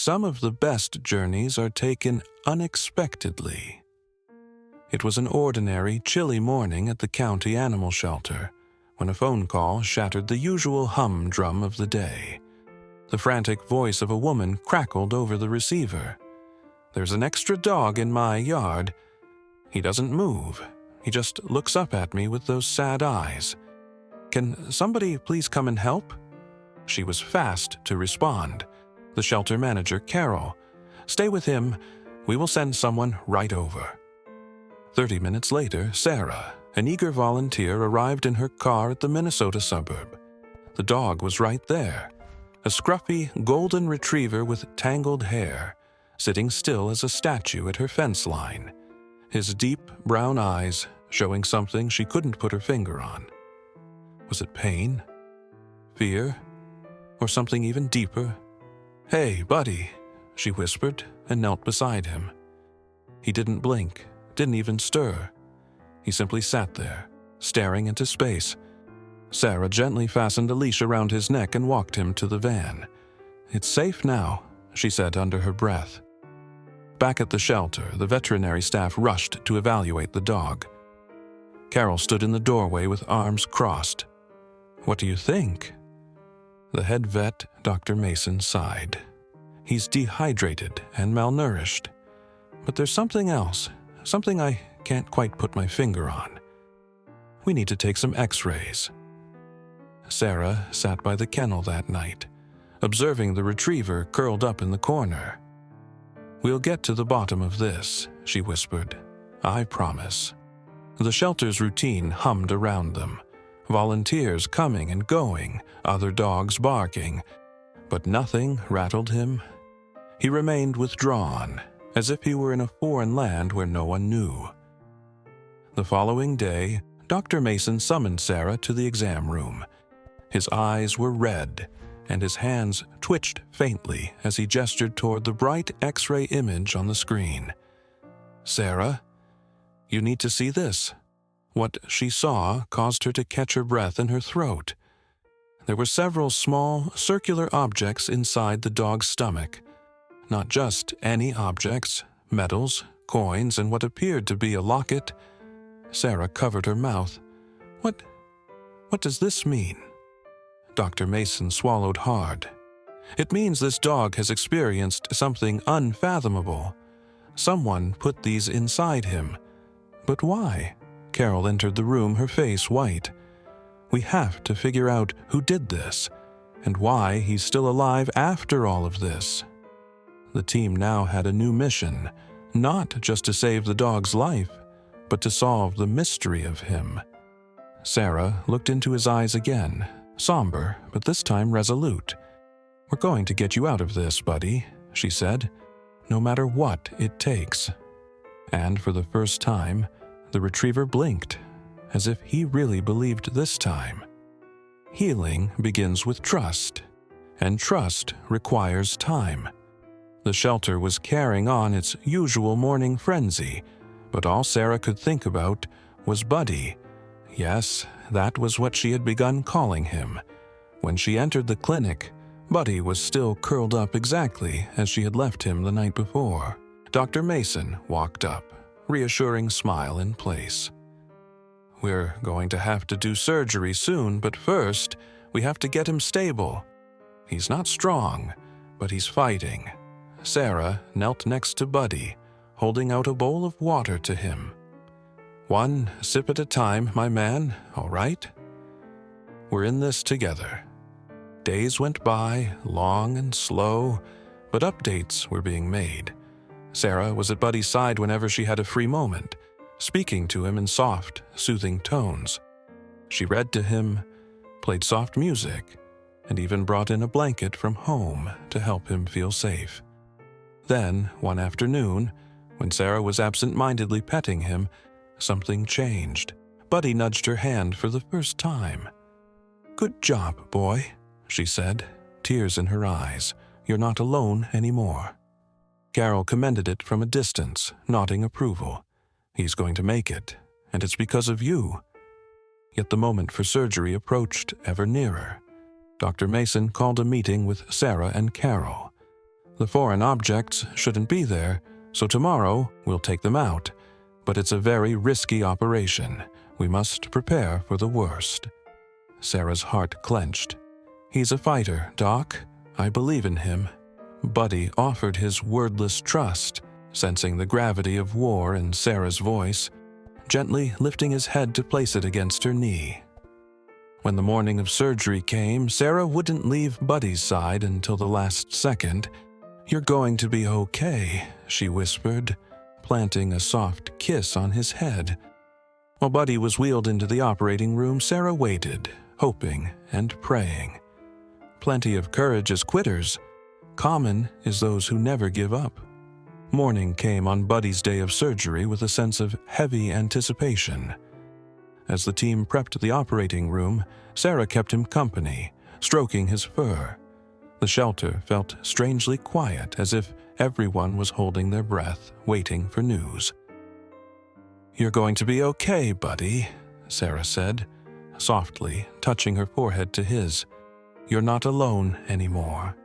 some of the best journeys are taken unexpectedly. It was an ordinary, chilly morning at the county animal shelter when a phone call shattered the usual humdrum of the day. The frantic voice of a woman crackled over the receiver. "There's an extra dog in my yard. He doesn't move. He just looks up at me with those sad eyes. Can somebody please come and help?" She was fast to respond. The shelter manager, Carol. "Stay with him. We will send someone right over." 30 minutes later, Sarah, an eager volunteer, arrived in her car at the Minnesota suburb. The dog was right there, a scruffy golden retriever with tangled hair, sitting still as a statue at her fence line, his deep brown eyes showing something she couldn't put her finger on. Was it pain? Fear? Or something even deeper? "Hey, buddy," she whispered and knelt beside him. He didn't blink, didn't even stir. He simply sat there, staring into space. Sarah gently fastened a leash around his neck and walked him to the van. "It's safe now," she said under her breath. Back at the shelter, the veterinary staff rushed to evaluate the dog. Carol stood in the doorway with arms crossed. "What do you think?" The head vet, Dr. Mason, sighed. "He's dehydrated and malnourished. But there's something else, something I can't quite put my finger on. We need to take some x-rays." Sarah sat by the kennel that night, observing the retriever curled up in the corner. "We'll get to the bottom of this," she whispered. "I promise." The shelter's routine hummed around them, volunteers coming and going, other dogs barking, but nothing rattled him. He remained withdrawn, as if he were in a foreign land where no one knew. The following day, Dr. Mason summoned Sarah to the exam room. His eyes were red, and his hands twitched faintly as he gestured toward the bright X-ray image on the screen. "Sarah, you need to see this." What she saw caused her to catch her breath in her throat. There were several small, circular objects inside the dog's stomach. Not just any objects, medals, coins, and what appeared to be a locket. Sarah covered her mouth. What does this mean?" Dr. Mason swallowed hard. "It means this dog has experienced something unfathomable. Someone put these inside him. But why?" Carol entered the room, her face white. "We have to figure out who did this, and why he's still alive after all of this." The team now had a new mission, not just to save the dog's life, but to solve the mystery of him. Sarah looked into his eyes again, somber, but this time resolute. "We're going to get you out of this, buddy," she said, "no matter what it takes." And for the first time, the retriever blinked, as if he really believed this time. Healing begins with trust, and trust requires time. The shelter was carrying on its usual morning frenzy, but all Sarah could think about was Buddy. Yes, that was what she had begun calling him. When she entered the clinic, Buddy was still curled up exactly as she had left him the night before. Dr. Mason walked up, reassuring smile in place. "We're going to have to do surgery soon, but first, we have to get him stable. He's not strong, but he's fighting." Sarah knelt next to Buddy, holding out a bowl of water to him. "One sip at a time, my man, all right? We're in this together." Days went by, long and slow, but updates were being made. Sarah was at Buddy's side whenever she had a free moment, speaking to him in soft, soothing tones. She read to him, played soft music, and even brought in a blanket from home to help him feel safe. Then, one afternoon, when Sarah was absent-mindedly petting him, something changed. Buddy nudged her hand for the first time. "Good job, boy," she said, tears in her eyes. "You're not alone anymore." Carol commended it from a distance, nodding approval. "He's going to make it, and it's because of you." Yet the moment for surgery approached ever nearer. Dr. Mason called a meeting with Sarah and Carol. The foreign objects shouldn't be there, so tomorrow we'll take them out. But it's a very risky operation. We must prepare for the worst." Sarah's heart clenched. "He's a fighter, Doc. I believe in him." Buddy offered his wordless trust, sensing the gravity of war in Sarah's voice, gently lifting his head to place it against her knee. When the morning of surgery came, Sarah wouldn't leave Buddy's side until the last second. "You're going to be okay," she whispered, planting a soft kiss on his head. While Buddy was wheeled into the operating room, Sarah waited, hoping and praying. Plenty of courage as quitters. Common is those who never give up. Morning came on Buddy's day of surgery with a sense of heavy anticipation. As the team prepped the operating room, Sarah kept him company, stroking his fur. The shelter felt strangely quiet, as if everyone was holding their breath, waiting for news. "You're going to be okay, Buddy," Sarah said, softly touching her forehead to his. "You're not alone anymore."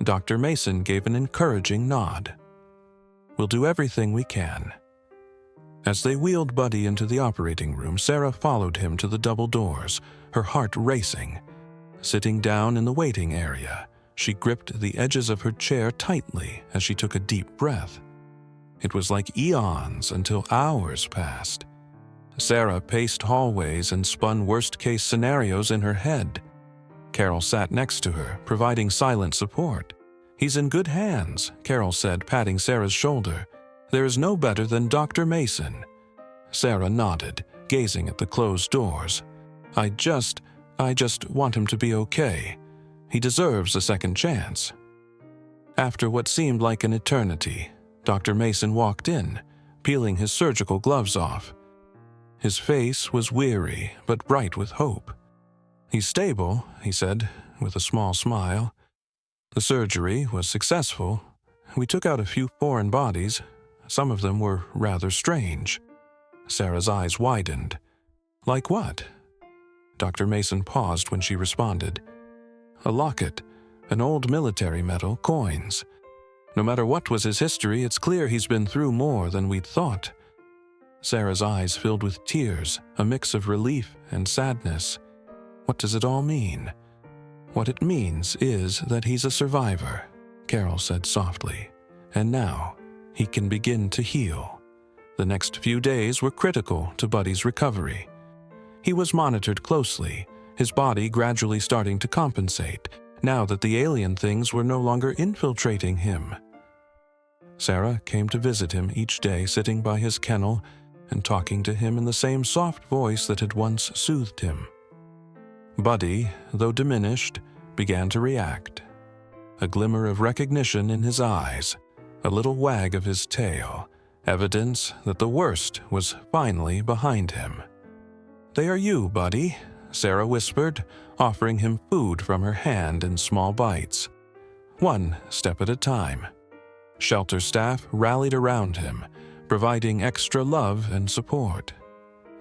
Dr. Mason gave an encouraging nod. "We'll do everything we can." As they wheeled Buddy into the operating room, Sarah followed him to the double doors, her heart racing. Sitting down in the waiting area, she gripped the edges of her chair tightly as she took a deep breath. It was like eons until hours passed. Sarah paced hallways and spun worst-case scenarios in her head. Carol sat next to her, providing silent support. "He's in good hands," Carol said, patting Sarah's shoulder. "There is no better than Dr. Mason." Sarah nodded, gazing at the closed doors. I just want him to be okay. He deserves a second chance." After what seemed like an eternity, Dr. Mason walked in, peeling his surgical gloves off. His face was weary but bright with hope. "He's stable," he said, with a small smile. "The surgery was successful. We took out a few foreign bodies. Some of them were rather strange." Sarah's eyes widened. "Like what?" Dr. Mason paused when she responded. "A locket, an old military medal, coins. No matter what was his history, it's clear he's been through more than we'd thought." Sarah's eyes filled with tears, a mix of relief and sadness. What does it all mean? "What it means is that he's a survivor," Carol said softly. "And now, he can begin to heal." The next few days were critical to Buddy's recovery. He was monitored closely, his body gradually starting to compensate, now that the alien things were no longer infiltrating him. Sarah came to visit him each day, sitting by his kennel and talking to him in the same soft voice that had once soothed him. Buddy, though diminished, began to react. A glimmer of recognition in his eyes, a little wag of his tail, evidence that the worst was finally behind him. "They are you, Buddy," Sarah whispered, offering him food from her hand in small bites. One step at a time. Shelter staff rallied around him, providing extra love and support.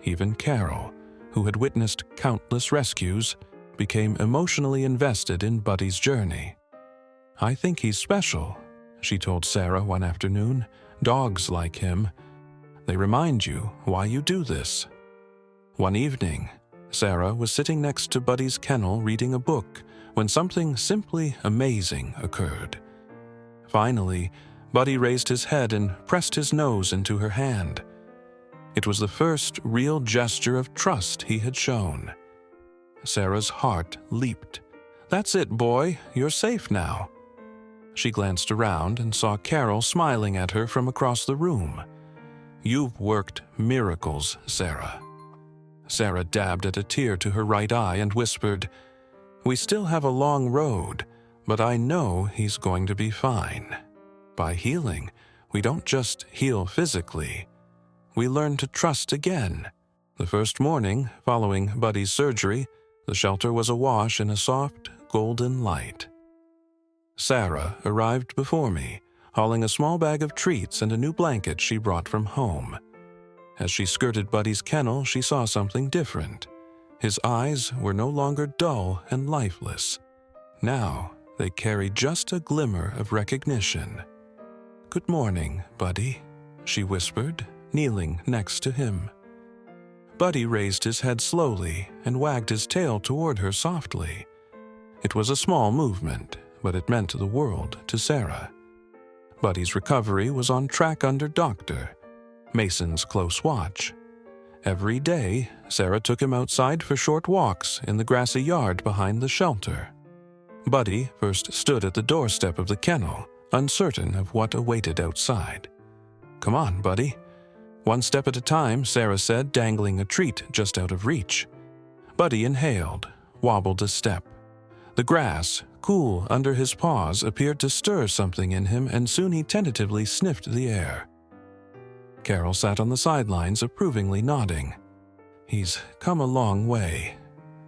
Even Carol, who had witnessed countless rescues, became emotionally invested in Buddy's journey. "I think he's special," she told Sarah one afternoon. "Dogs like him. They remind you why you do this." One evening, Sarah was sitting next to Buddy's kennel reading a book when something simply amazing occurred. Finally, Buddy raised his head and pressed his nose into her hand. It was the first real gesture of trust he had shown. Sarah's heart leaped. "That's it, boy. You're safe now." She glanced around and saw Carol smiling at her from across the room. "You've worked miracles, Sarah." Sarah dabbed at a tear to her right eye and whispered, "We still have a long road, but I know he's going to be fine." By healing, we don't just heal physically. We learn to trust again. The first morning, following Buddy's surgery, the shelter was awash in a soft, golden light. Sarah arrived before me, hauling a small bag of treats and a new blanket she brought from home. As she skirted Buddy's kennel, she saw something different. His eyes were no longer dull and lifeless. Now, they carried just a glimmer of recognition. "Good morning, Buddy," she whispered, kneeling next to him. Buddy raised his head slowly and wagged his tail toward her softly. It was a small movement, but it meant the world to Sarah. Buddy's recovery was on track under Dr. Mason's close watch. Every day, Sarah took him outside for short walks in the grassy yard behind the shelter. Buddy first stood at the doorstep of the kennel, uncertain of what awaited outside. "Come on, Buddy." "One step at a time," Sarah said, dangling a treat just out of reach. Buddy inhaled, wobbled a step. The grass, cool under his paws, appeared to stir something in him, and soon he tentatively sniffed the air. Carol sat on the sidelines, approvingly nodding. "He's come a long way.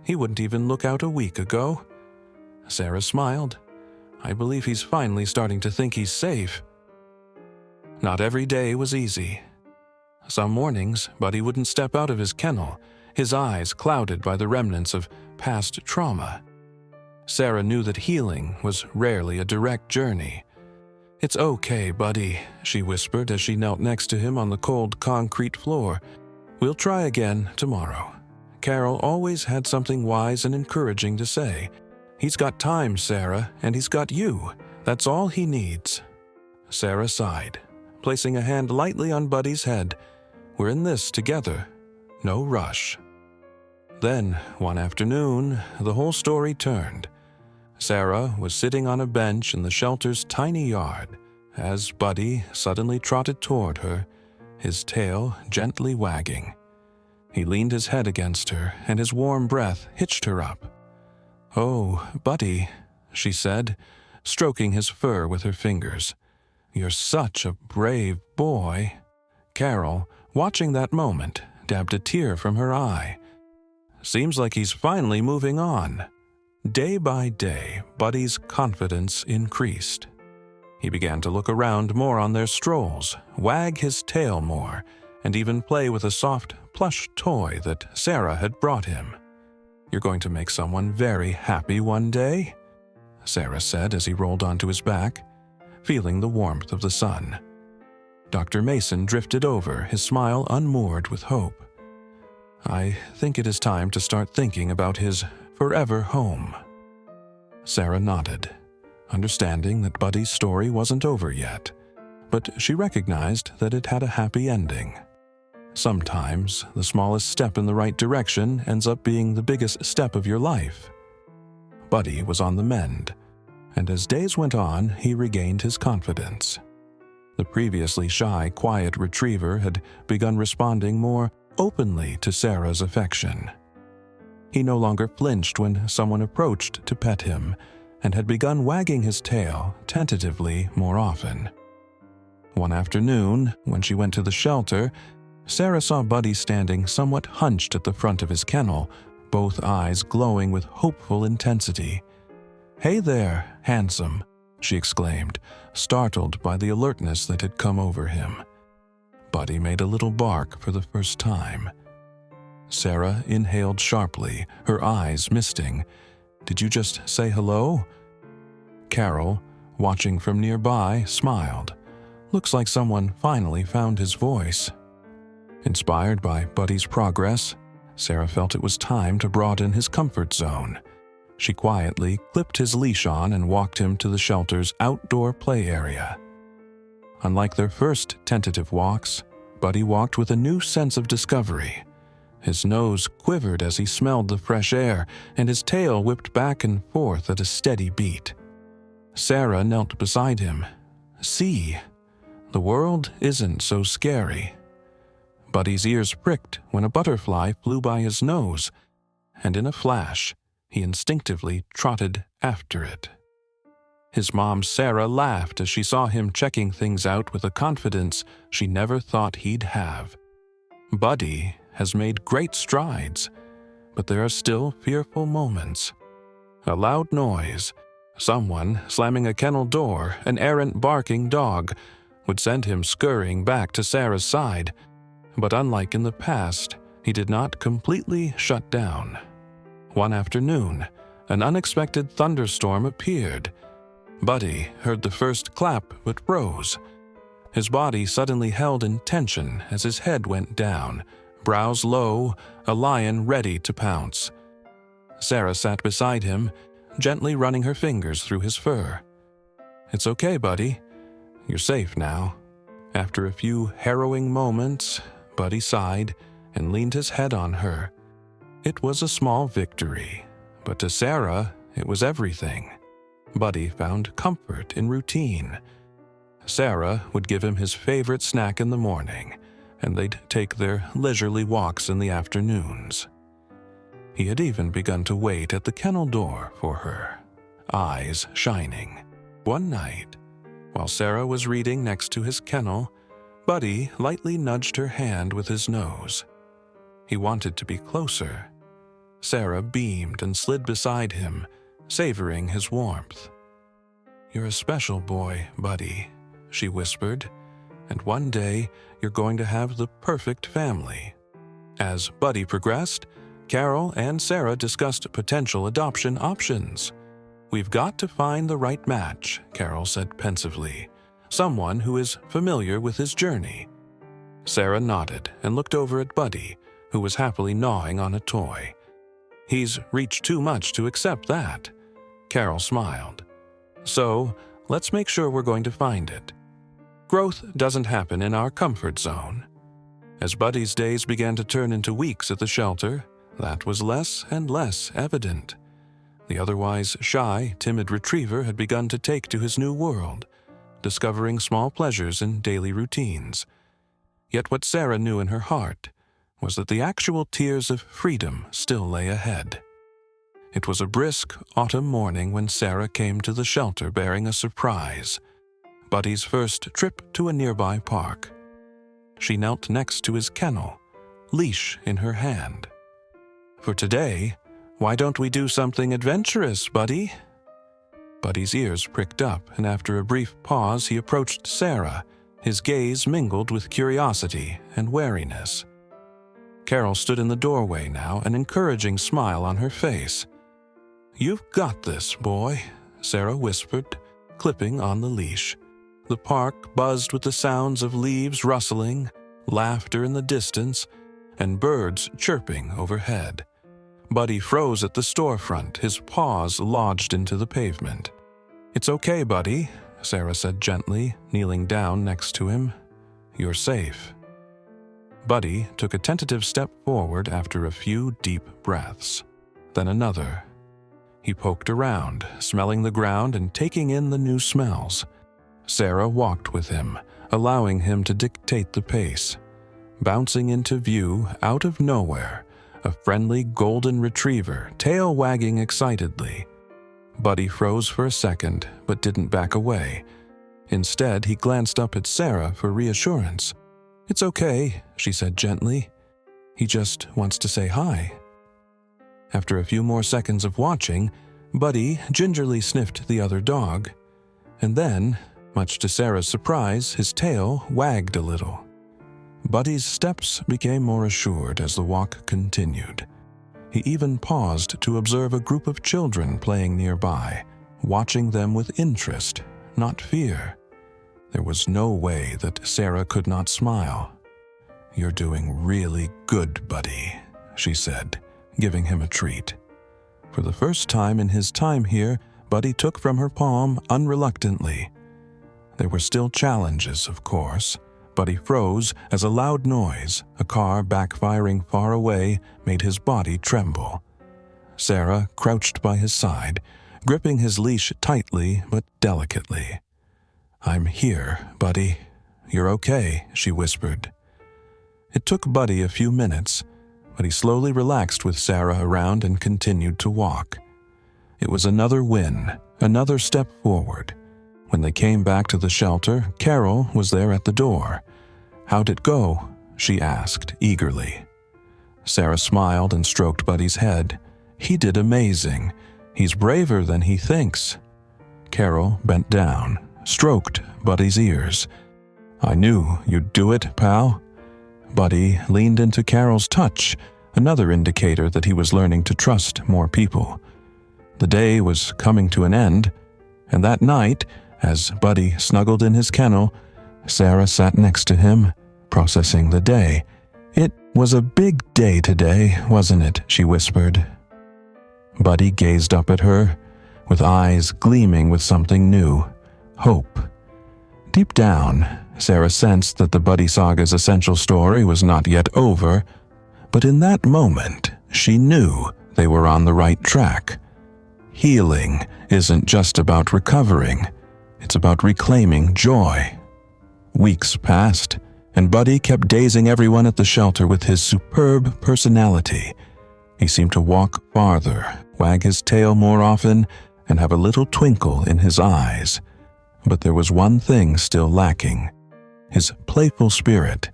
He wouldn't even look out a week ago." Sarah smiled. "I believe he's finally starting to think he's safe." Not every day was easy. Some mornings, Buddy wouldn't step out of his kennel, his eyes clouded by the remnants of past trauma. Sarah knew that healing was rarely a direct journey. "It's okay, Buddy," she whispered as she knelt next to him on the cold concrete floor. "We'll try again tomorrow." Carol always had something wise and encouraging to say. "He's got time, Sarah, and he's got you. That's all he needs." Sarah sighed, placing a hand lightly on Buddy's head. "We're in this together. No rush." Then, one afternoon, the whole story turned. Sarah was sitting on a bench in the shelter's tiny yard as Buddy suddenly trotted toward her, his tail gently wagging. He leaned his head against her, and his warm breath hitched her up. "Oh, Buddy," she said, stroking his fur with her fingers. "You're such a brave boy." Carol, watching that moment, dabbed a tear from her eye. "Seems like he's finally moving on." Day by day, Buddy's confidence increased. He began to look around more on their strolls, wag his tail more, and even play with a soft plush toy that Sarah had brought him. "You're going to make someone very happy one day," Sarah said as he rolled onto his back, feeling the warmth of the sun. Dr. Mason drifted over, his smile unmoored with hope. "I think it is time to start thinking about his forever home." Sarah nodded, understanding that Buddy's story wasn't over yet, but she recognized that it had a happy ending. Sometimes, the smallest step in the right direction ends up being the biggest step of your life. Buddy was on the mend, and as days went on, he regained his confidence. The previously shy, quiet retriever had begun responding more openly to Sarah's affection. He no longer flinched when someone approached to pet him, and had begun wagging his tail tentatively more often. One afternoon, when she went to the shelter, Sarah saw Buddy standing somewhat hunched at the front of his kennel, both eyes glowing with hopeful intensity. "Hey there, handsome," she exclaimed, startled by the alertness that had come over him. Buddy made a little bark for the first time. Sarah inhaled sharply, her eyes misting. "Did you just say hello?" Carol, watching from nearby, smiled. "Looks like someone finally found his voice." Inspired by Buddy's progress, Sarah felt it was time to broaden his comfort zone. She quietly clipped his leash on and walked him to the shelter's outdoor play area. Unlike their first tentative walks, Buddy walked with a new sense of discovery. His nose quivered as he smelled the fresh air, and his tail whipped back and forth at a steady beat. Sarah knelt beside him. "See, the world isn't so scary." Buddy's ears pricked when a butterfly flew by his nose, and in a flash, he instinctively trotted after it. His mom, Sarah, laughed as she saw him checking things out with a confidence she never thought he'd have. Buddy has made great strides, but there are still fearful moments. A loud noise, someone slamming a kennel door, an errant barking dog, would send him scurrying back to Sarah's side. But unlike in the past, he did not completely shut down. One afternoon, an unexpected thunderstorm appeared. Buddy heard the first clap but froze. His body suddenly held in tension as his head went down, brows low, a lion ready to pounce. Sarah sat beside him, gently running her fingers through his fur. "It's okay, Buddy. You're safe now." After a few harrowing moments, Buddy sighed and leaned his head on her. It was a small victory, but to Sarah, it was everything. Buddy found comfort in routine. Sarah would give him his favorite snack in the morning, and they'd take their leisurely walks in the afternoons. He had even begun to wait at the kennel door for her, eyes shining. One night, while Sarah was reading next to his kennel, Buddy lightly nudged her hand with his nose. He wanted to be closer. Sarah beamed and slid beside him, savoring his warmth. "You're a special boy, Buddy," she whispered, "and one day you're going to have the perfect family." As Buddy progressed, Carol and Sarah discussed potential adoption options. "We've got to find the right match," Carol said pensively, "someone who is familiar with his journey." Sarah nodded and looked over at Buddy, who was happily gnawing on a toy. "He's reached too much to accept that." Carol smiled. "So, let's make sure we're going to find it." Growth doesn't happen in our comfort zone. As Buddy's days began to turn into weeks at the shelter, that was less and less evident. The otherwise shy, timid retriever had begun to take to his new world, discovering small pleasures in daily routines. Yet what Sarah knew in her heart was that the actual tears of freedom still lay ahead. It was a brisk autumn morning when Sarah came to the shelter bearing a surprise, Buddy's first trip to a nearby park. She knelt next to his kennel, leash in her hand. "For today, why don't we do something adventurous, Buddy?" Buddy's ears pricked up, and after a brief pause he approached Sarah, his gaze mingled with curiosity and wariness. Carol stood in the doorway now, an encouraging smile on her face. "You've got this, boy," Sarah whispered, clipping on the leash. The park buzzed with the sounds of leaves rustling, laughter in the distance, and birds chirping overhead. Buddy froze at the storefront, his paws lodged into the pavement. "It's okay, Buddy," Sarah said gently, kneeling down next to him. "You're safe." Buddy took a tentative step forward after a few deep breaths, then another. He poked around, smelling the ground and taking in the new smells. Sarah walked with him, allowing him to dictate the pace. Bouncing into view, out of nowhere, a friendly golden retriever, tail wagging excitedly. Buddy froze for a second, but didn't back away. Instead, he glanced up at Sarah for reassurance. "It's okay," she said gently. "He just wants to say hi." After a few more seconds of watching, Buddy gingerly sniffed the other dog, and then, much to Sarah's surprise, his tail wagged a little. Buddy's steps became more assured as the walk continued. He even paused to observe a group of children playing nearby, watching them with interest, not fear. There was no way that Sarah could not smile. "You're doing really good, Buddy," she said, giving him a treat. For the first time in his time here, Buddy took from her palm unreluctantly. There were still challenges, of course. Buddy froze as a loud noise, a car backfiring far away, made his body tremble. Sarah crouched by his side, gripping his leash tightly but delicately. "I'm here, Buddy. You're okay," she whispered. It took Buddy a few minutes, but he slowly relaxed with Sarah around and continued to walk. It was another win, another step forward. When they came back to the shelter, Carol was there at the door. "How'd it go?" she asked eagerly. Sarah smiled and stroked Buddy's head. "He did amazing. He's braver than he thinks." Carol bent down, stroked Buddy's ears. "I knew you'd do it, pal." Buddy leaned into Carol's touch, another indicator that he was learning to trust more people. The day was coming to an end, and that night, as Buddy snuggled in his kennel, Sarah sat next to him, processing the day. "It was a big day today, wasn't it?" she whispered. Buddy gazed up at her, with eyes gleaming with something new, hope. Deep down, Sarah sensed that the Buddy Saga's essential story was not yet over, but in that moment, she knew they were on the right track. Healing isn't just about recovering, it's about reclaiming joy. Weeks passed, and Buddy kept dazing everyone at the shelter with his superb personality. He seemed to walk farther, wag his tail more often, and have a little twinkle in his eyes. But there was one thing still lacking: his playful spirit.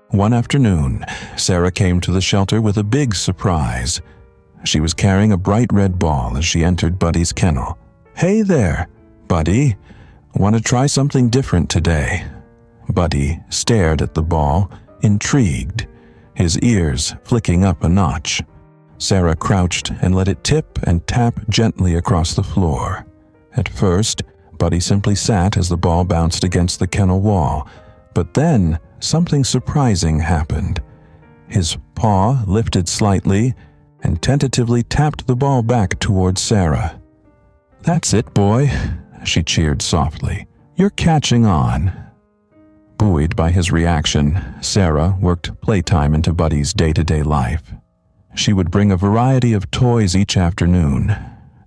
One afternoon, Sarah came to the shelter with a big surprise. She was carrying a bright red ball as she entered Buddy's kennel. "Hey there, Buddy. Want to try something different today?" Buddy stared at the ball, intrigued, his ears flicking up a notch. Sarah crouched and let it tip and tap gently across the floor. At first, Buddy simply sat as the ball bounced against the kennel wall, but then something surprising happened. His paw lifted slightly and tentatively tapped the ball back towards Sarah. "That's it, boy," she cheered softly. "You're catching on." Buoyed by his reaction, Sarah worked playtime into Buddy's day-to-day life. She would bring a variety of toys each afternoon: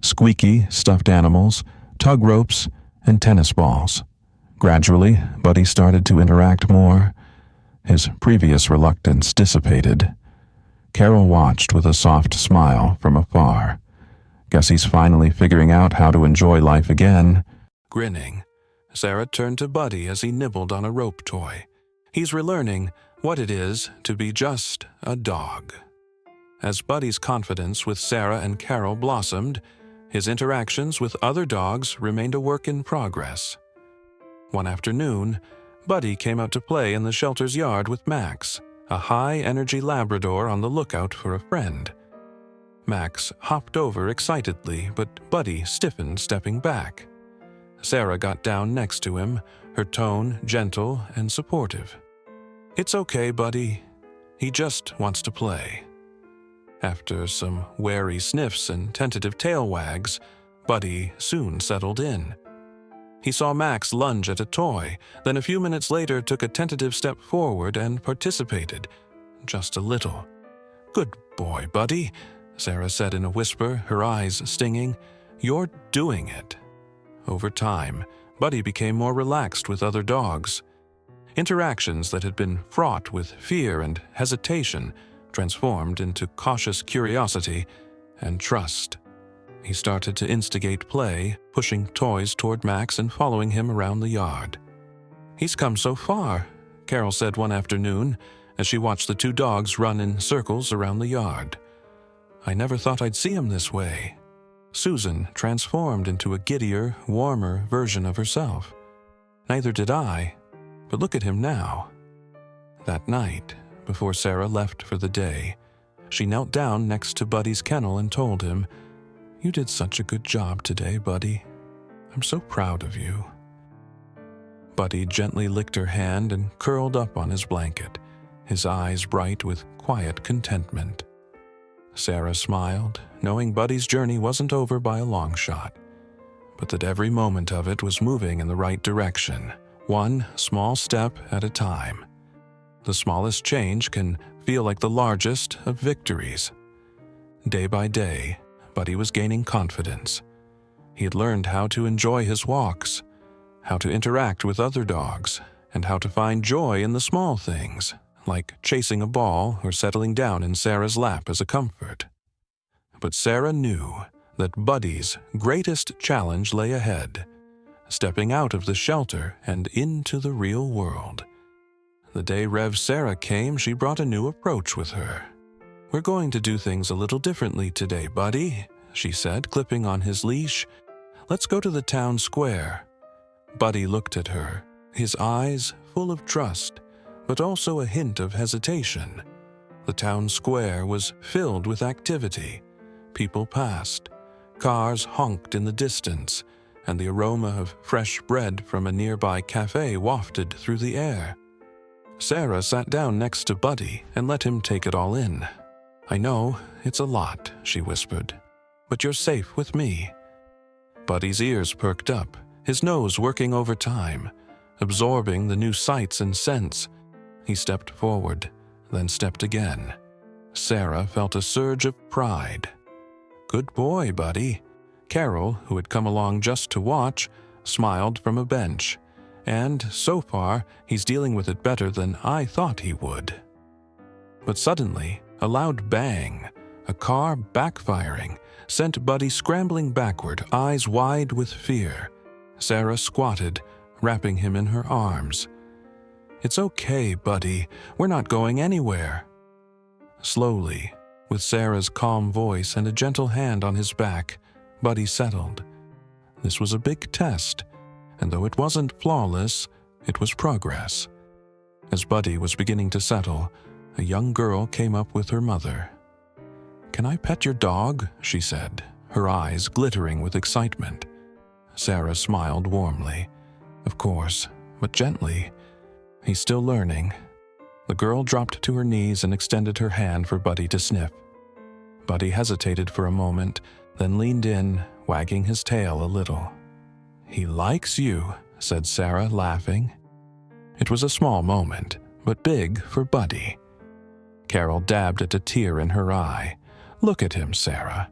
squeaky stuffed animals, tug ropes, and tennis balls. Gradually, Buddy started to interact more. His previous reluctance dissipated. Carol watched with a soft smile from afar. "Guess he's finally figuring out how to enjoy life again." Grinning, Sarah turned to Buddy as he nibbled on a rope toy. He's relearning what it is to be just a dog. As Buddy's confidence with Sarah and Carol blossomed, his interactions with other dogs remained a work in progress. One afternoon, Buddy came out to play in the shelter's yard with Max, a high-energy Labrador on the lookout for a friend. Max hopped over excitedly, but Buddy stiffened, stepping back. Sarah got down next to him, her tone gentle and supportive. "It's okay, Buddy. He just wants to play." After some wary sniffs and tentative tail wags, Buddy soon settled in. He saw Max lunge at a toy, then a few minutes later took a tentative step forward and participated, just a little. "Good boy, Buddy," Sarah said in a whisper, her eyes stinging. "You're doing it." Over time, Buddy became more relaxed with other dogs. Interactions that had been fraught with fear and hesitation transformed into cautious curiosity and trust. He started to instigate play, pushing toys toward Max and following him around the yard. "He's come so far," Carol said one afternoon as she watched the two dogs run in circles around the yard. "I never thought I'd see him this way." Susan transformed into a giddier, warmer version of herself. "Neither did I, but look at him now." That night, before Sarah left for the day, she knelt down next to Buddy's kennel and told him, "You did such a good job today, Buddy. I'm so proud of you." Buddy gently licked her hand and curled up on his blanket, his eyes bright with quiet contentment. Sarah smiled, knowing Buddy's journey wasn't over by a long shot, but that every moment of it was moving in the right direction, one small step at a time. The smallest change can feel like the largest of victories. Day by day, Buddy was gaining confidence. He had learned how to enjoy his walks, how to interact with other dogs, and how to find joy in the small things, like chasing a ball or settling down in Sarah's lap as a comfort. But Sarah knew that Buddy's greatest challenge lay ahead, stepping out of the shelter and into the real world. The day Rev Sarah came, she brought a new approach with her. "We're going to do things a little differently today, Buddy," she said, clipping on his leash. "Let's go to the town square." Buddy looked at her, his eyes full of trust, but also a hint of hesitation. The town square was filled with activity. People passed, Cars honked in the distance, and the aroma of fresh bread from a nearby cafe wafted through the air. Sarah sat down next to Buddy and let him take it all in. "I know, it's a lot," she whispered, "but you're safe with me." Buddy's ears perked up, his nose working overtime, absorbing the new sights and scents. He stepped forward, then stepped again. Sarah felt a surge of pride. "Good boy, Buddy." Carol, who had come along just to watch, smiled from a bench. "And, so far, he's dealing with it better than I thought he would." But suddenly, a loud bang, a car backfiring, sent Buddy scrambling backward, eyes wide with fear. Sarah squatted, wrapping him in her arms. "It's okay, Buddy. We're not going anywhere." Slowly, with Sarah's calm voice and a gentle hand on his back, Buddy settled. This was a big test, and though it wasn't flawless, it was progress. As Buddy was beginning to settle, a young girl came up with her mother. "Can I pet your dog?" she said, her eyes glittering with excitement. Sarah smiled warmly. "Of course, but gently. He's still learning." The girl dropped to her knees and extended her hand for Buddy to sniff. Buddy hesitated for a moment, then leaned in, wagging his tail a little. "He likes you," said Sarah, laughing. It was a small moment, but big for Buddy. Carol dabbed at a tear in her eye. "Look at him, Sarah.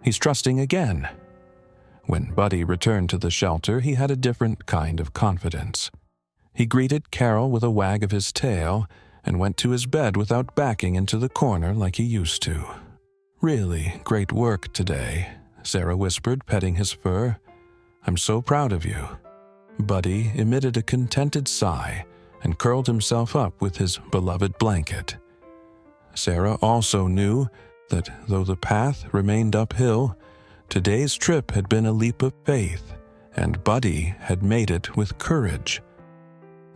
He's trusting again." When Buddy returned to the shelter, he had a different kind of confidence. He greeted Carol with a wag of his tail and went to his bed without backing into the corner like he used to. "Really great work today," Sarah whispered, petting his fur. "I'm so proud of you." Buddy emitted a contented sigh and curled himself up with his beloved blanket. Sarah also knew that though the path remained uphill, today's trip had been a leap of faith, and Buddy had made it with courage.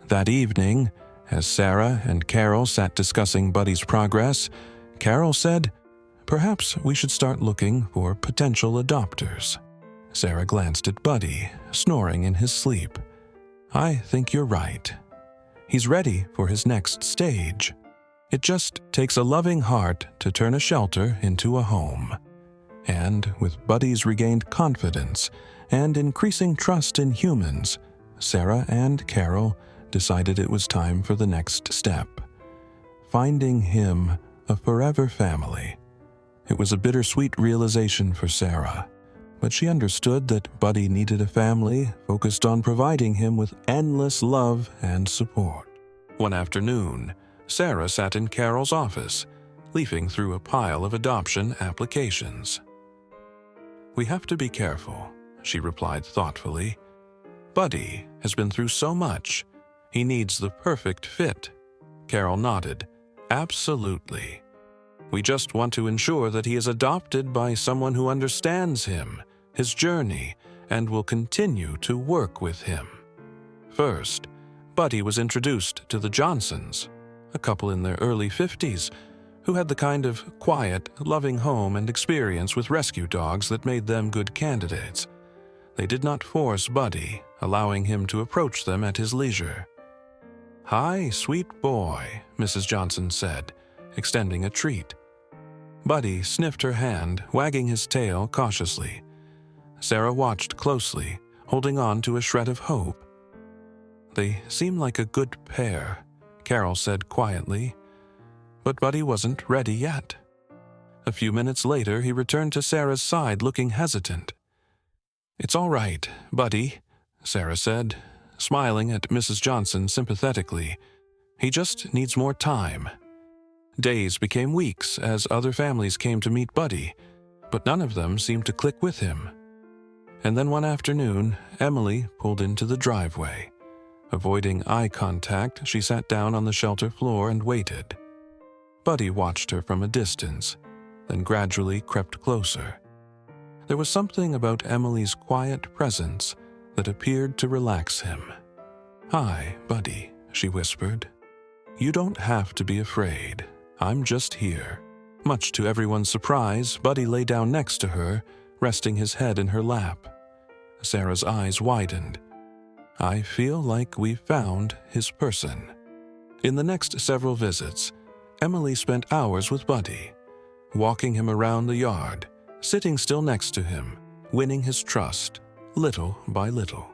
That evening, as Sarah and Carol sat discussing Buddy's progress, Carol said, "Perhaps we should start looking for potential adopters." Sarah glanced at Buddy, snoring in his sleep. "I think you're right. He's ready for his next stage. It just takes a loving heart to turn a shelter into a home." And with Buddy's regained confidence and increasing trust in humans, Sarah and Carol decided it was time for the next step, finding him a forever family. It was a bittersweet realization for Sarah, but she understood that Buddy needed a family focused on providing him with endless love and support. One afternoon, Sarah sat in Carol's office, leafing through a pile of adoption applications. "We have to be careful," she replied thoughtfully. "Buddy has been through so much. He needs the perfect fit." Carol nodded. "Absolutely. We just want to ensure that he is adopted by someone who understands him, his journey, and will continue to work with him." First, Buddy was introduced to the Johnsons, a couple in their early 50s, who had the kind of quiet, loving home and experience with rescue dogs that made them good candidates. They did not force Buddy, allowing him to approach them at his leisure. "Hi, sweet boy," Mrs. Johnson said, extending a treat. Buddy sniffed her hand, wagging his tail cautiously. Sarah watched closely, holding on to a shred of hope. "They seem like a good pair," Carol said quietly. But Buddy wasn't ready yet. A few minutes later, he returned to Sarah's side, looking hesitant. "It's all right, Buddy," Sarah said, smiling at Mrs. Johnson sympathetically. "He just needs more time." Days became weeks as other families came to meet Buddy, but none of them seemed to click with him. And then one afternoon, Emily pulled into the driveway. Avoiding eye contact, she sat down on the shelter floor and waited. Buddy watched her from a distance, then gradually crept closer. There was something about Emily's quiet presence that appeared to relax him. "Hi, Buddy," she whispered. "You don't have to be afraid. I'm just here." Much to everyone's surprise, Buddy lay down next to her, resting his head in her lap. Sarah's eyes widened. I feel like we found his person. In the next several visits, Emily spent hours with Buddy, walking him around the yard, sitting still next to him, winning his trust, little by little.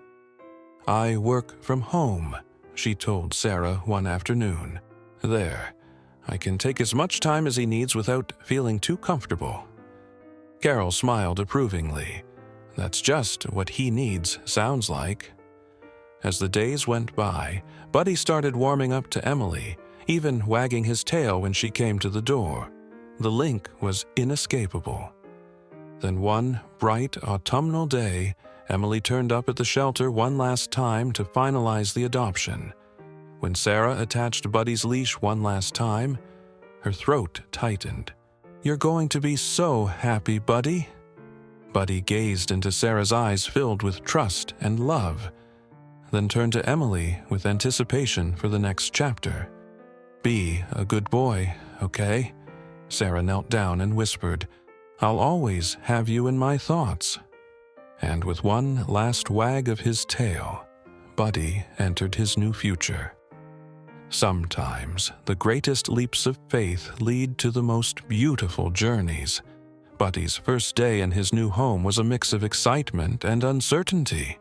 I work from home, she told Sarah one afternoon. There, I can take as much time as he needs without feeling too comfortable. Carol smiled approvingly. That's just what he needs sounds like. As the days went by, Buddy started warming up to Emily, even wagging his tail when she came to the door. The link was inescapable. Then one bright autumnal day, Emily turned up at the shelter one last time to finalize the adoption. When Sarah attached Buddy's leash one last time, her throat tightened. You're going to be so happy, Buddy. Buddy gazed into Sarah's eyes filled with trust and love, then turned to Emily with anticipation for the next chapter. Be a good boy, okay? Sarah knelt down and whispered, I'll always have you in my thoughts. And with one last wag of his tail, Buddy entered his new future. Sometimes the greatest leaps of faith lead to the most beautiful journeys. Buddy's first day in his new home was a mix of excitement and uncertainty.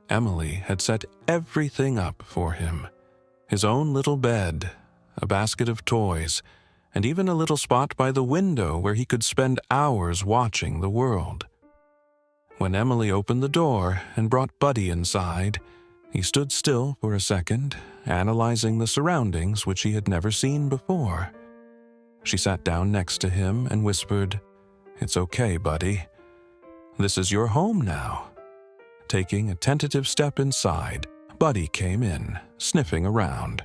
Emily had set everything up for him. His own little bed, a basket of toys, and even a little spot by the window where he could spend hours watching the world. When Emily opened the door and brought Buddy inside, he stood still for a second, analyzing the surroundings which he had never seen before. She sat down next to him and whispered, It's okay, Buddy. This is your home now. Taking a tentative step inside, Buddy came in, sniffing around.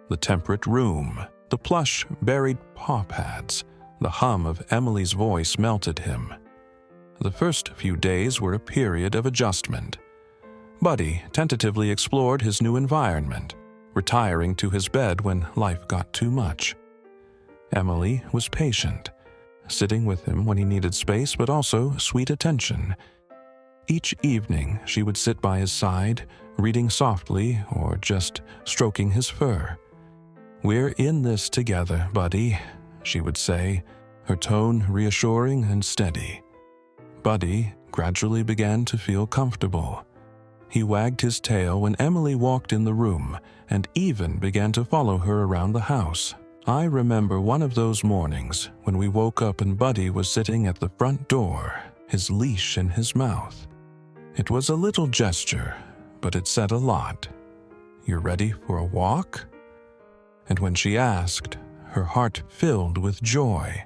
The temperate room, the plush, buried paw pads, the hum of Emily's voice melted him. The first few days were a period of adjustment. Buddy tentatively explored his new environment, retiring to his bed when life got too much. Emily was patient, sitting with him when he needed space but also sweet attention. Each evening she would sit by his side, reading softly or just stroking his fur. We're in this together, Buddy, she would say, her tone reassuring and steady. Buddy gradually began to feel comfortable. He wagged his tail when Emily walked in the room and even began to follow her around the house. I remember one of those mornings when we woke up and Buddy was sitting at the front door, his leash in his mouth. It was a little gesture, but it said a lot. You ready for a walk? And when she asked, her heart filled with joy.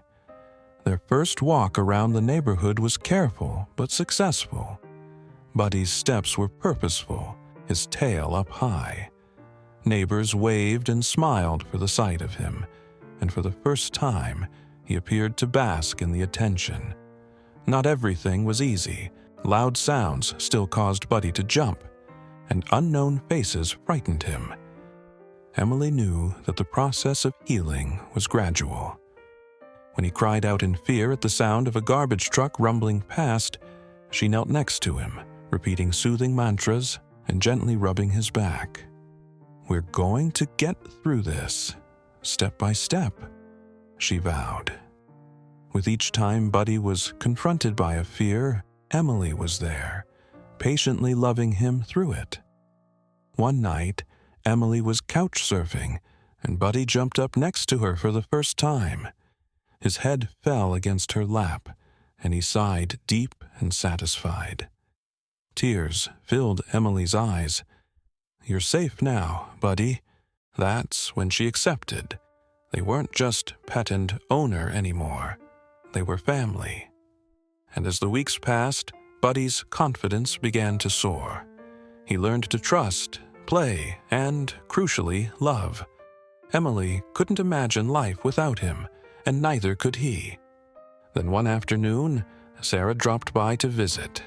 Their first walk around the neighborhood was careful but successful. Buddy's steps were purposeful, his tail up high. Neighbors waved and smiled for the sight of him, and for the first time, he appeared to bask in the attention. Not everything was easy. Loud sounds still caused Buddy to jump, and unknown faces frightened him. Emily knew that the process of healing was gradual. When he cried out in fear at the sound of a garbage truck rumbling past, she knelt next to him, repeating soothing mantras and gently rubbing his back. We're going to get through this, step by step, she vowed. With each time Buddy was confronted by a fear, Emily was there, patiently loving him through it. One night, Emily was couch surfing, and Buddy jumped up next to her for the first time. His head fell against her lap, and he sighed deep and satisfied. Tears filled Emily's eyes. You're safe now, Buddy. That's when she accepted. They weren't just pet and owner anymore. They were family. And as the weeks passed, Buddy's confidence began to soar. He learned to trust, play, and, crucially, love. Emily couldn't imagine life without him, and neither could he. Then one afternoon, Sarah dropped by to visit.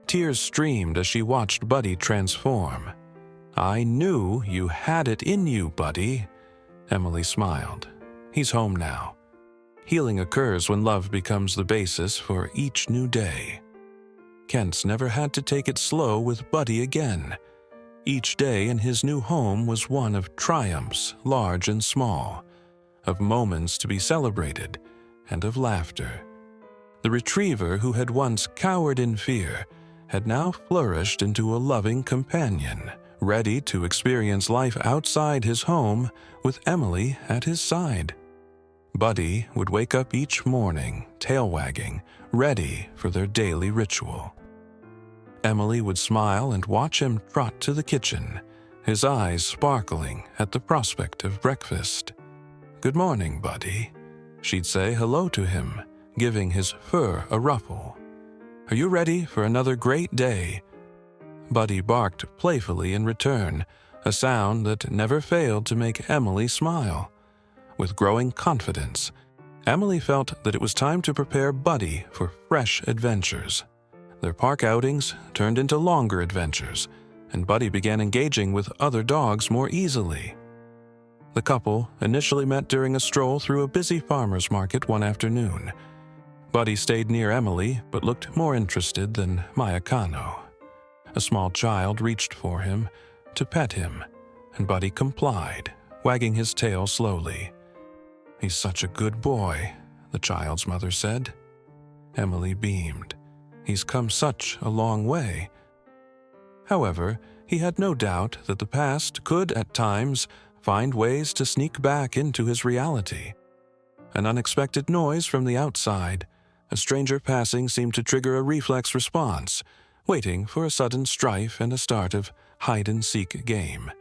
Tears streamed as she watched Buddy transform. I knew you had it in you, Buddy. Emily smiled. He's home now. Healing occurs when love becomes the basis for each new day. Kent's never had to take it slow with Buddy again. Each day in his new home was one of triumphs, large and small, of moments to be celebrated, and of laughter. The retriever who had once cowered in fear had now flourished into a loving companion, ready to experience life outside his home with Emily at his side. Buddy would wake up each morning, tail wagging, ready for their daily ritual. Emily would smile and watch him trot to the kitchen, his eyes sparkling at the prospect of breakfast. "Good morning, Buddy." She'd say hello to him, giving his fur a ruffle. "Are you ready for another great day?" Buddy barked playfully in return, a sound that never failed to make Emily smile. With growing confidence, Emily felt that it was time to prepare Buddy for fresh adventures. Their park outings turned into longer adventures, and Buddy began engaging with other dogs more easily. The couple initially met during a stroll through a busy farmer's market one afternoon. Buddy stayed near Emily, but looked more interested than Mayakano. A small child reached for him to pet him, and Buddy complied, wagging his tail slowly. "He's such a good boy," the child's mother said. Emily beamed. "He's come such a long way." However, he had no doubt that the past could, at times, find ways to sneak back into his reality. An unexpected noise from the outside, a stranger passing, seemed to trigger a reflex response, waiting for a sudden strife and a start of hide-and-seek game.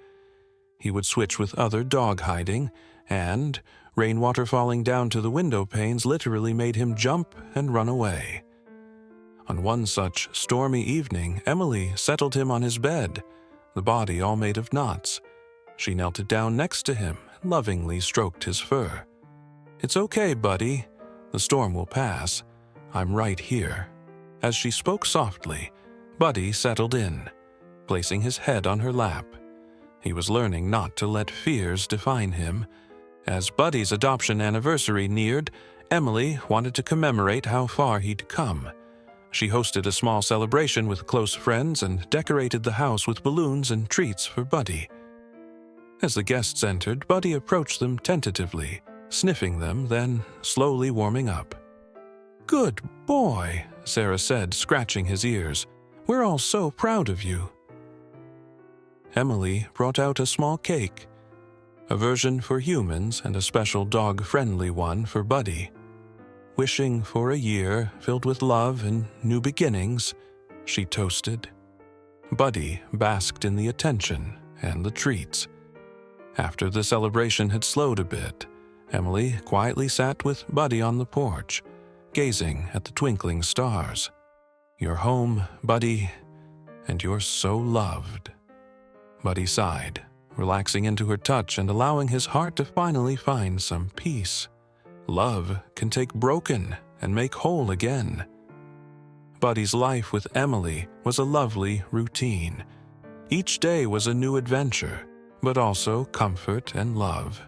He would switch with other dog hiding, and rainwater falling down to the window panes literally made him jump and run away. On one such stormy evening, Emily settled him on his bed, the body all made of knots. She knelt down next to him and lovingly stroked his fur. "It's okay, Buddy. The storm will pass. I'm right here." As she spoke softly, Buddy settled in, placing his head on her lap. He was learning not to let fears define him. As Buddy's adoption anniversary neared, Emily wanted to commemorate how far he'd come. She hosted a small celebration with close friends and decorated the house with balloons and treats for Buddy. As the guests entered, Buddy approached them tentatively, sniffing them, then slowly warming up. "Good boy," Sarah said, scratching his ears. "We're all so proud of you." Emily brought out a small cake, a version for humans and a special dog-friendly one for Buddy. Wishing for a year filled with love and new beginnings, she toasted. Buddy basked in the attention and the treats. After the celebration had slowed a bit, Emily quietly sat with Buddy on the porch, gazing at the twinkling stars. "You're home, Buddy, and you're so loved." Buddy sighed, relaxing into her touch and allowing his heart to finally find some peace. Love can take broken and make whole again. Buddy's life with Emily was a lovely routine. Each day was a new adventure, but also comfort and love.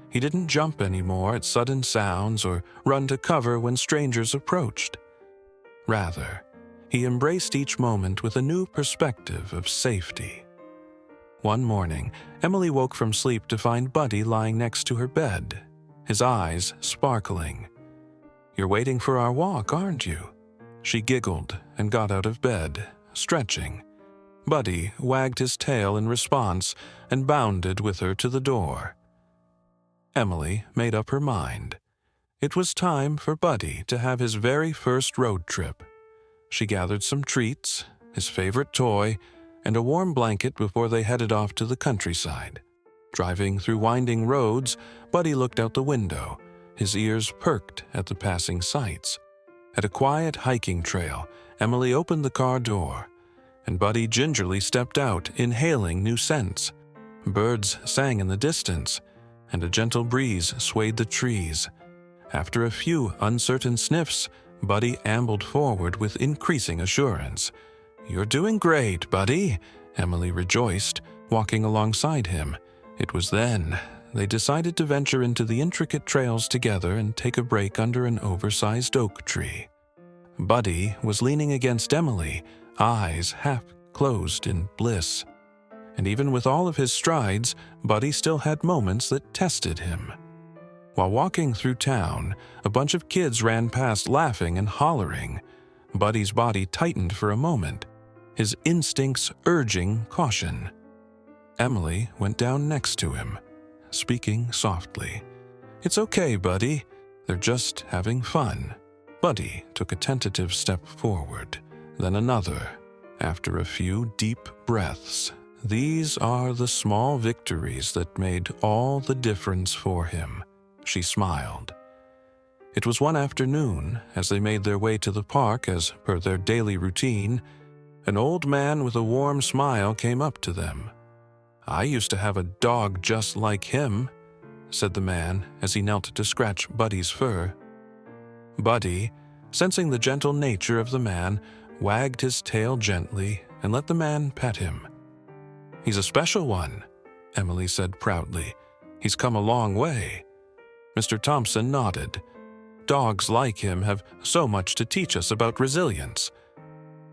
He didn't jump anymore at sudden sounds or run to cover when strangers approached. Rather, he embraced each moment with a new perspective of safety. One morning, Emily woke from sleep to find Buddy lying next to her bed, his eyes sparkling. "You're waiting for our walk, aren't you?" She giggled and got out of bed, stretching. Buddy wagged his tail in response and bounded with her to the door. Emily made up her mind. It was time for Buddy to have his very first road trip. She gathered some treats, his favorite toy, and a warm blanket before they headed off to the countryside. Driving through winding roads, Buddy looked out the window, his ears perked at the passing sights. At a quiet hiking trail, Emily opened the car door, and Buddy gingerly stepped out, inhaling new scents. Birds sang in the distance, and a gentle breeze swayed the trees. After a few uncertain sniffs, Buddy ambled forward with increasing assurance. "You're doing great, Buddy," Emily rejoiced, walking alongside him. It was then they decided to venture into the intricate trails together and take a break under an oversized oak tree. Buddy was leaning against Emily, eyes half closed in bliss. And even with all of his strides, Buddy still had moments that tested him. While walking through town, a bunch of kids ran past laughing and hollering. Buddy's body tightened for a moment, his instincts urging caution. Emily went down next to him, speaking softly. "It's okay, Buddy. They're just having fun." Buddy took a tentative step forward, then another. After a few deep breaths, these are the small victories that made all the difference for him. She smiled. It was one afternoon, as they made their way to the park as per their daily routine, an old man with a warm smile came up to them. "I used to have a dog just like him," said the man as he knelt to scratch Buddy's fur. Buddy, sensing the gentle nature of the man, wagged his tail gently and let the man pet him. "He's a special one," Emily said proudly. "He's come a long way." Mr. Thompson nodded. "Dogs like him have so much to teach us about resilience."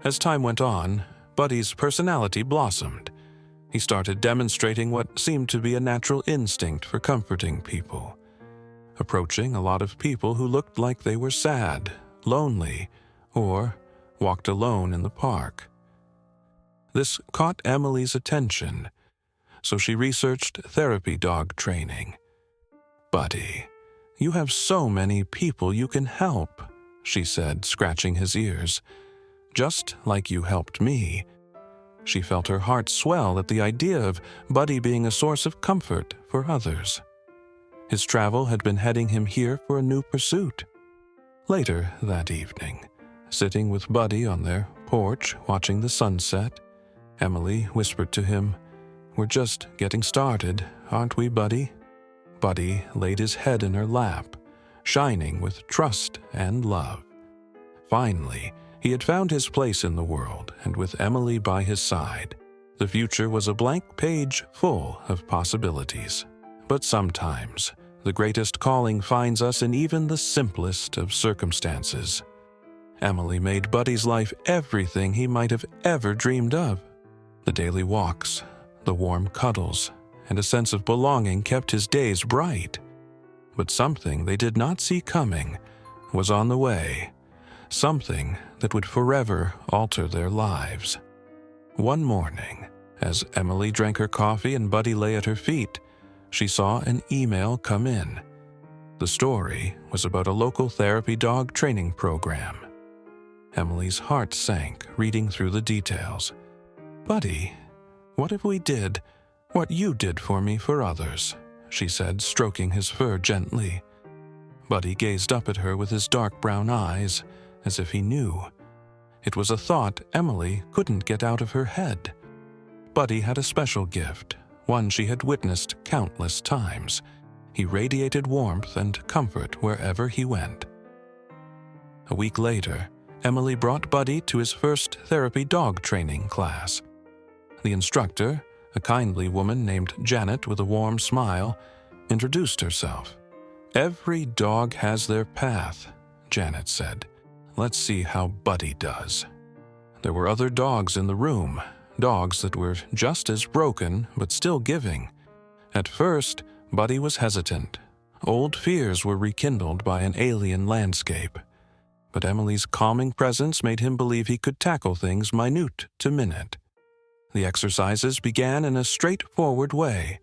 As time went on, Buddy's personality blossomed. He started demonstrating what seemed to be a natural instinct for comforting people, approaching a lot of people who looked like they were sad, lonely, or walked alone in the park. This caught Emily's attention, so she researched therapy dog training. "Buddy, you have so many people you can help," she said, scratching his ears. "Just like you helped me." She felt her heart swell at the idea of Buddy being a source of comfort for others. His travel had been heading him here for a new pursuit. Later that evening, sitting with Buddy on their porch watching the sunset, Emily whispered to him, "We're just getting started, aren't we, Buddy?" Buddy laid his head in her lap, shining with trust and love. Finally, he had found his place in the world, and with Emily by his side, the future was a blank page full of possibilities. But sometimes, the greatest calling finds us in even the simplest of circumstances. Emily made Buddy's life everything he might have ever dreamed of. The daily walks, the warm cuddles, and a sense of belonging kept his days bright. But something they did not see coming was on the way, something that would forever alter their lives. One morning, as Emily drank her coffee and Buddy lay at her feet, she saw an email come in. The story was about a local therapy dog training program. Emily's heart sank reading through the details. "Buddy, what if we did what you did for me for others?" she said, stroking his fur gently. Buddy gazed up at her with his dark brown eyes, as if he knew. It was a thought Emily couldn't get out of her head. Buddy had a special gift, one she had witnessed countless times. He radiated warmth and comfort wherever he went. A week later, Emily brought Buddy to his first therapy dog training class. The instructor, a kindly woman named Janet with a warm smile, introduced herself. "Every dog has their path," Janet said. "Let's see how Buddy does." There were other dogs in the room, dogs that were just as broken but still giving. At first, Buddy was hesitant. Old fears were rekindled by an alien landscape. But Emily's calming presence made him believe he could tackle things minute to minute. The exercises began in a straightforward way,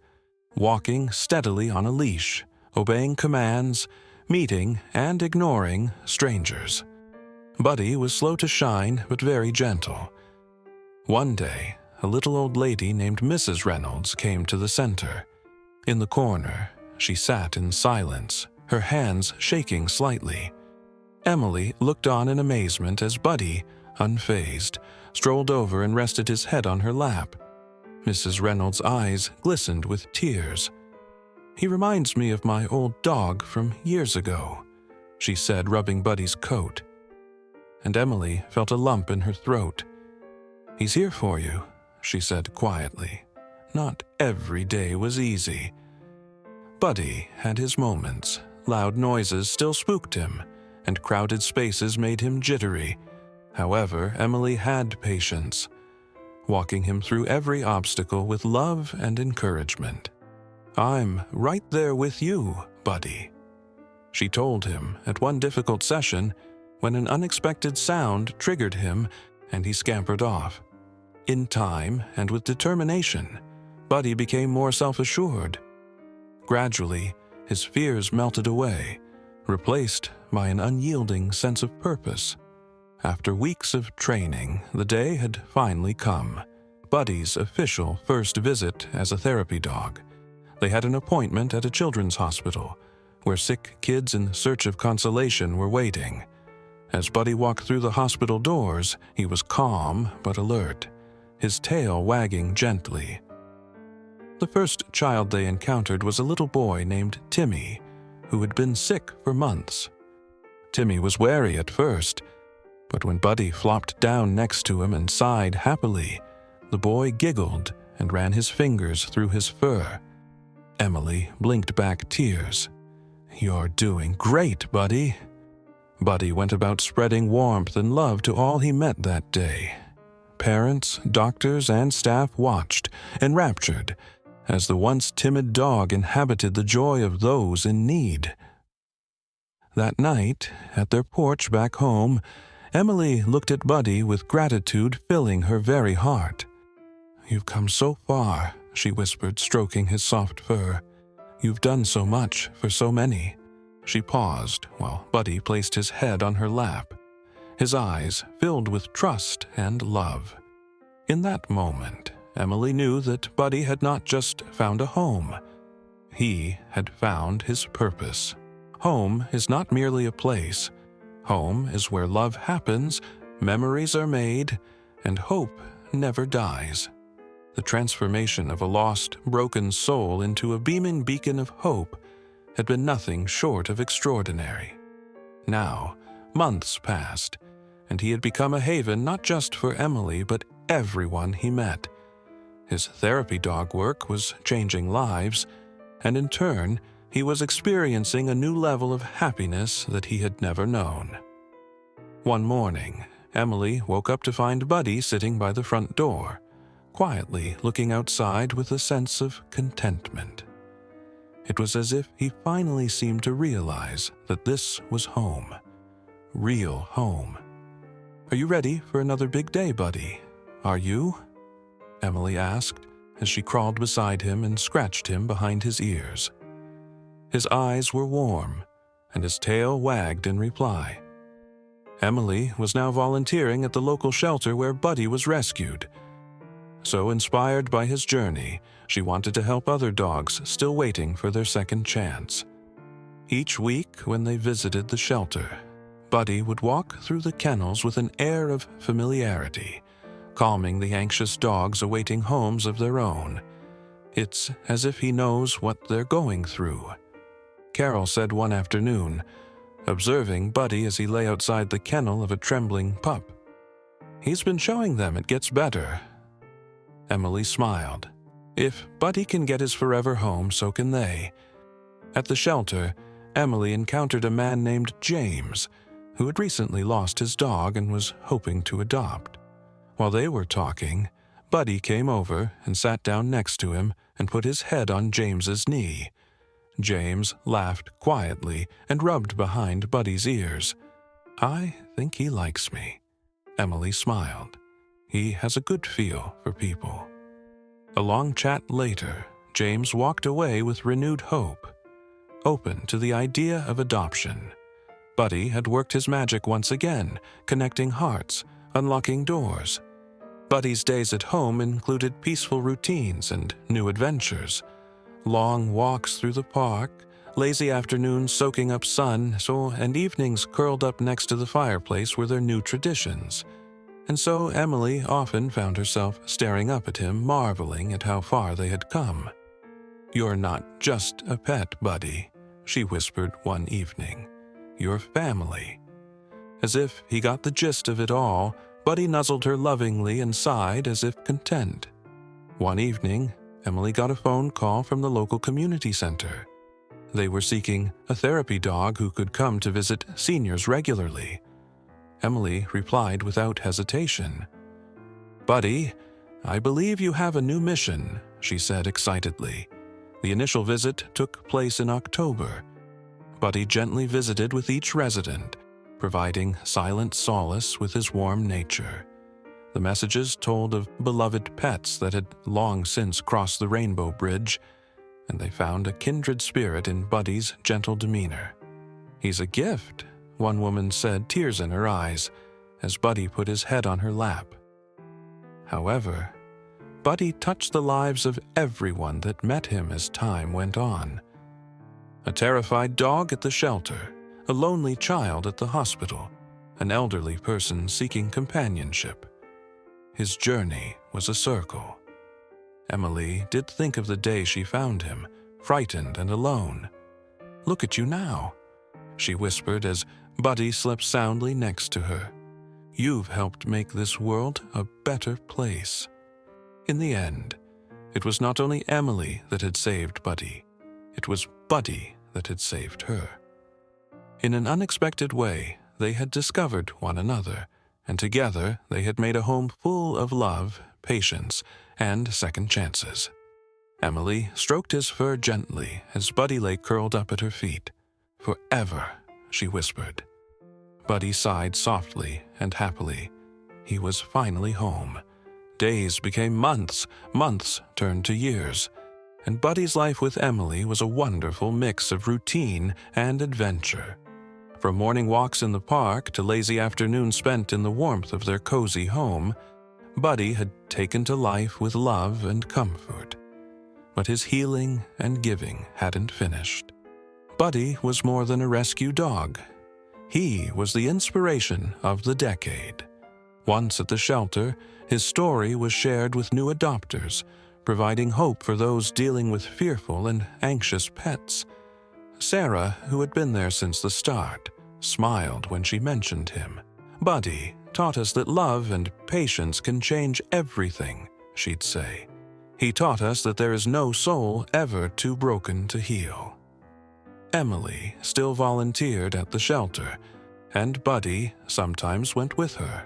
walking steadily on a leash, obeying commands, meeting and ignoring strangers. Buddy was slow to shine, but very gentle. One day, a little old lady named Mrs. Reynolds came to the center. In the corner, she sat in silence, her hands shaking slightly. Emily looked on in amazement as Buddy, unfazed, strolled over and rested his head on her lap. Mrs. Reynolds' eyes glistened with tears. "He reminds me of my old dog from years ago," she said, rubbing Buddy's coat. And Emily felt a lump in her throat. "He's here for you," she said quietly. Not every day was easy. Buddy had his moments. Loud noises still spooked him, and crowded spaces made him jittery. However, Emily had patience, walking him through every obstacle with love and encouragement. "I'm right there with you, buddy," she told him at one difficult session when an unexpected sound triggered him and he scampered off. In time and with determination, Buddy became more self-assured. Gradually, his fears melted away, replaced by an unyielding sense of purpose. After weeks of training, the day had finally come. Buddy's official first visit as a therapy dog. They had an appointment at a children's hospital, where sick kids in search of consolation were waiting. As Buddy walked through the hospital doors, he was calm but alert, his tail wagging gently. The first child they encountered was a little boy named Timmy, who had been sick for months. Timmy was wary at first, but when Buddy flopped down next to him and sighed happily, the boy giggled and ran his fingers through his fur. Emily blinked back tears. "You're doing great, Buddy." Buddy went about spreading warmth and love to all he met that day. Parents, doctors, and staff watched, enraptured, as the once timid dog inhabited the joy of those in need. That night, at their porch back home, Emily looked at Buddy with gratitude filling her very heart. "You've come so far," she whispered, stroking his soft fur. "You've done so much for so many." She paused while Buddy placed his head on her lap, his eyes filled with trust and love. In that moment, Emily knew that Buddy had not just found a home. He had found his purpose. Home is not merely a place. Home is where love happens, memories are made, and hope never dies. The transformation of a lost, broken soul into a beaming beacon of hope had been nothing short of extraordinary. Now, months passed, and he had become a haven not just for Emily, but everyone he met. His therapy dog work was changing lives, and in turn, he was experiencing a new level of happiness that he had never known. One morning, Emily woke up to find Buddy sitting by the front door, quietly looking outside with a sense of contentment. It was as if he finally seemed to realize that this was home. Real home. "Are you ready for another big day, Buddy? Are you?" Emily asked as she crawled beside him and scratched him behind his ears. His eyes were warm, and his tail wagged in reply. Emily was now volunteering at the local shelter where Buddy was rescued. So inspired by his journey, she wanted to help other dogs still waiting for their second chance. Each week when they visited the shelter, Buddy would walk through the kennels with an air of familiarity, calming the anxious dogs awaiting homes of their own. It's as if he knows what they're going through. Carol said one afternoon, observing Buddy as he lay outside the kennel of a trembling pup. "He's been showing them it gets better." Emily smiled. If Buddy can get his forever home, so can they. At the shelter, Emily encountered a man named James, who had recently lost his dog and was hoping to adopt. While they were talking, Buddy came over and sat down next to him and put his head on James's knee. James laughed quietly and rubbed behind Buddy's ears. "I think he likes me." Emily smiled. "He has a good feel for people." A long chat later, James walked away with renewed hope, open to the idea of adoption. Buddy had worked his magic once again, connecting hearts, unlocking doors. Buddy's days at home included peaceful routines and new adventures. Long walks through the park, lazy afternoons soaking up sun, and evenings curled up next to the fireplace were their new traditions. And so Emily often found herself staring up at him, marveling at how far they had come. "You're not just a pet, Buddy," she whispered one evening. "You're family." As if he got the gist of it all, Buddy nuzzled her lovingly and sighed as if content. One evening, Emily got a phone call from the local community center. They were seeking a therapy dog who could come to visit seniors regularly. Emily replied without hesitation. "Buddy, I believe you have a new mission," she said excitedly. The initial visit took place in October. Buddy gently visited with each resident, providing silent solace with his warm nature. The messages told of beloved pets that had long since crossed the Rainbow Bridge, and they found a kindred spirit in Buddy's gentle demeanor. "He's a gift," one woman said, tears in her eyes, as Buddy put his head on her lap. However, Buddy touched the lives of everyone that met him as time went on. A terrified dog at the shelter, a lonely child at the hospital, an elderly person seeking companionship. His journey was a circle. Emily did think of the day she found him, frightened and alone. "Look at you now," she whispered as Buddy slept soundly next to her. "You've helped make this world a better place." In the end, it was not only Emily that had saved Buddy, it was Buddy that had saved her. In an unexpected way, they had discovered one another, and together they had made a home full of love, patience, and second chances. Emily stroked his fur gently as Buddy lay curled up at her feet. "Forever," she whispered. Buddy sighed softly and happily. He was finally home. Days became months, months turned to years, and Buddy's life with Emily was a wonderful mix of routine and adventure. From morning walks in the park to lazy afternoons spent in the warmth of their cozy home, Buddy had taken to life with love and comfort. But his healing and giving hadn't finished. Buddy was more than a rescue dog. He was the inspiration of the decade. Once at the shelter, his story was shared with new adopters, providing hope for those dealing with fearful and anxious pets. Sarah, who had been there since the start, smiled when she mentioned him. "Buddy taught us that love and patience can change everything," she'd say. "He taught us that there is no soul ever too broken to heal." Emily still volunteered at the shelter, and Buddy sometimes went with her.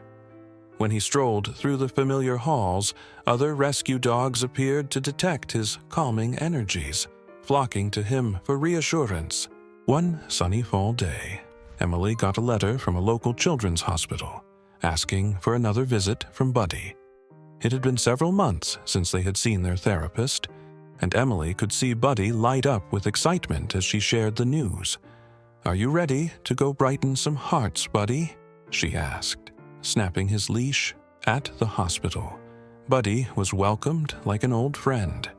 When he strolled through the familiar halls, other rescue dogs appeared to detect his calming energies, flocking to him for reassurance. One sunny fall day, Emily got a letter from a local children's hospital, asking for another visit from Buddy. It had been several months since they had seen their therapist, and Emily could see Buddy light up with excitement as she shared the news. "Are you ready to go brighten some hearts, Buddy?" she asked, snapping his leash. At the hospital, Buddy was welcomed like an old friend.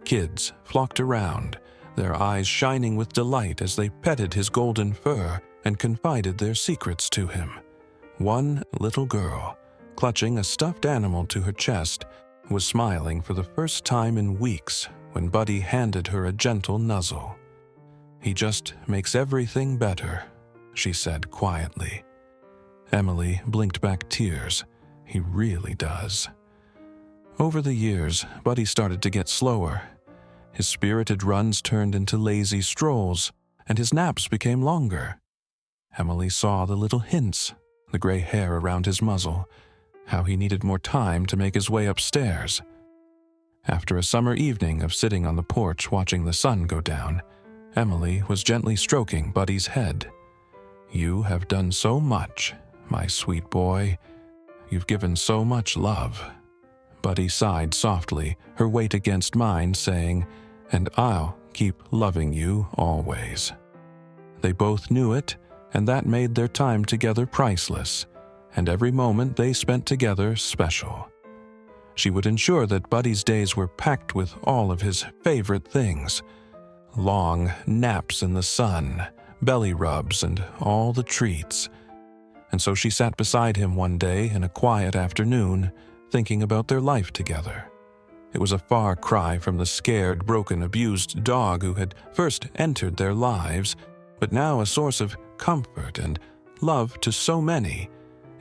Kids flocked around, their eyes shining with delight as they petted his golden fur and confided their secrets to him. One little girl, clutching a stuffed animal to her chest, was smiling for the first time in weeks when Buddy handed her a gentle nuzzle. "He just makes everything better," she said quietly. Emily blinked back tears. "He really does." Over the years, Buddy started to get slower. His spirited runs turned into lazy strolls, and his naps became longer. Emily saw the little hints, the gray hair around his muzzle, how he needed more time to make his way upstairs. After a summer evening of sitting on the porch watching the sun go down, Emily was gently stroking Buddy's head. "You have done so much, my sweet boy. You've given so much love." Buddy sighed softly, her weight against mine, saying, "And I'll keep loving you always." They both knew it, and that made their time together priceless, and every moment they spent together special. She would ensure that Buddy's days were packed with all of his favorite things: long naps in the sun, belly rubs, and all the treats. And so she sat beside him one day in a quiet afternoon, thinking about their life together. It was a far cry from the scared, broken, abused dog who had first entered their lives, but now a source of comfort and love to so many.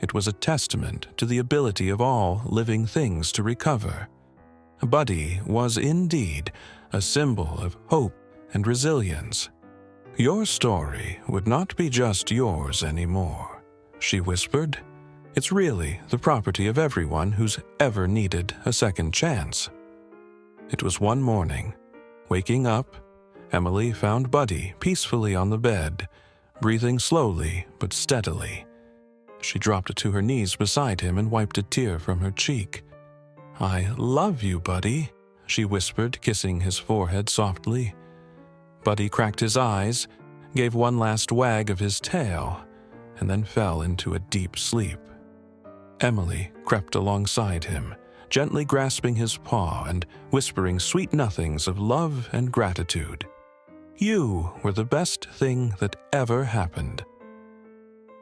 It was a testament to the ability of all living things to recover. Buddy was indeed a symbol of hope and resilience. "Your story would not be just yours anymore," she whispered. "It's really the property of everyone who's ever needed a second chance." It was one morning. Waking up, Emily found Buddy peacefully on the bed, breathing slowly but steadily. She dropped to her knees beside him and wiped a tear from her cheek. "I love you, Buddy," she whispered, kissing his forehead softly. Buddy cracked his eyes, gave one last wag of his tail, and then fell into a deep sleep. Emily crept alongside him, gently grasping his paw and whispering sweet nothings of love and gratitude. "You were the best thing that ever happened."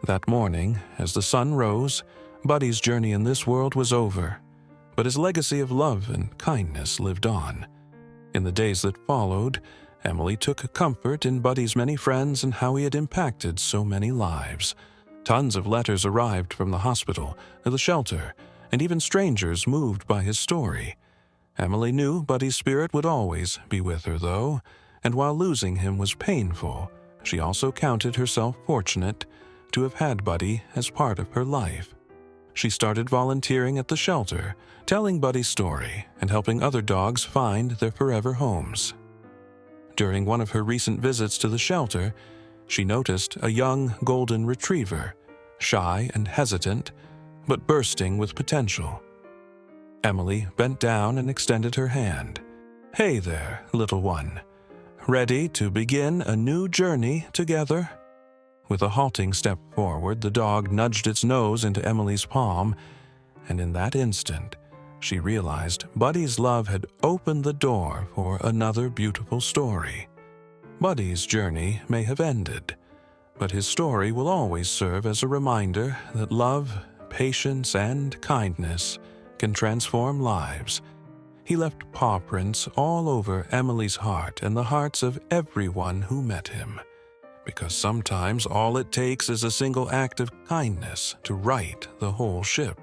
That morning, as the sun rose, Buddy's journey in this world was over, but his legacy of love and kindness lived on. In the days that followed, Emily took comfort in Buddy's many friends and how he had impacted so many lives. Tons of letters arrived from the hospital, the shelter, and even strangers moved by his story. Emily knew Buddy's spirit would always be with her, though, and while losing him was painful, she also counted herself fortunate to have had Buddy as part of her life. She started volunteering at the shelter, telling Buddy's story and helping other dogs find their forever homes. During one of her recent visits to the shelter, she noticed a young golden retriever, shy and hesitant, but bursting with potential. Emily bent down and extended her hand. "Hey there, little one. Ready to begin a new journey together?" With a halting step forward, the dog nudged its nose into Emily's palm, and in that instant, she realized Buddy's love had opened the door for another beautiful story. Buddy's journey may have ended, but his story will always serve as a reminder that love, patience, and kindness can transform lives. He left paw prints all over Emily's heart and the hearts of everyone who met him, because sometimes all it takes is a single act of kindness to right the whole ship.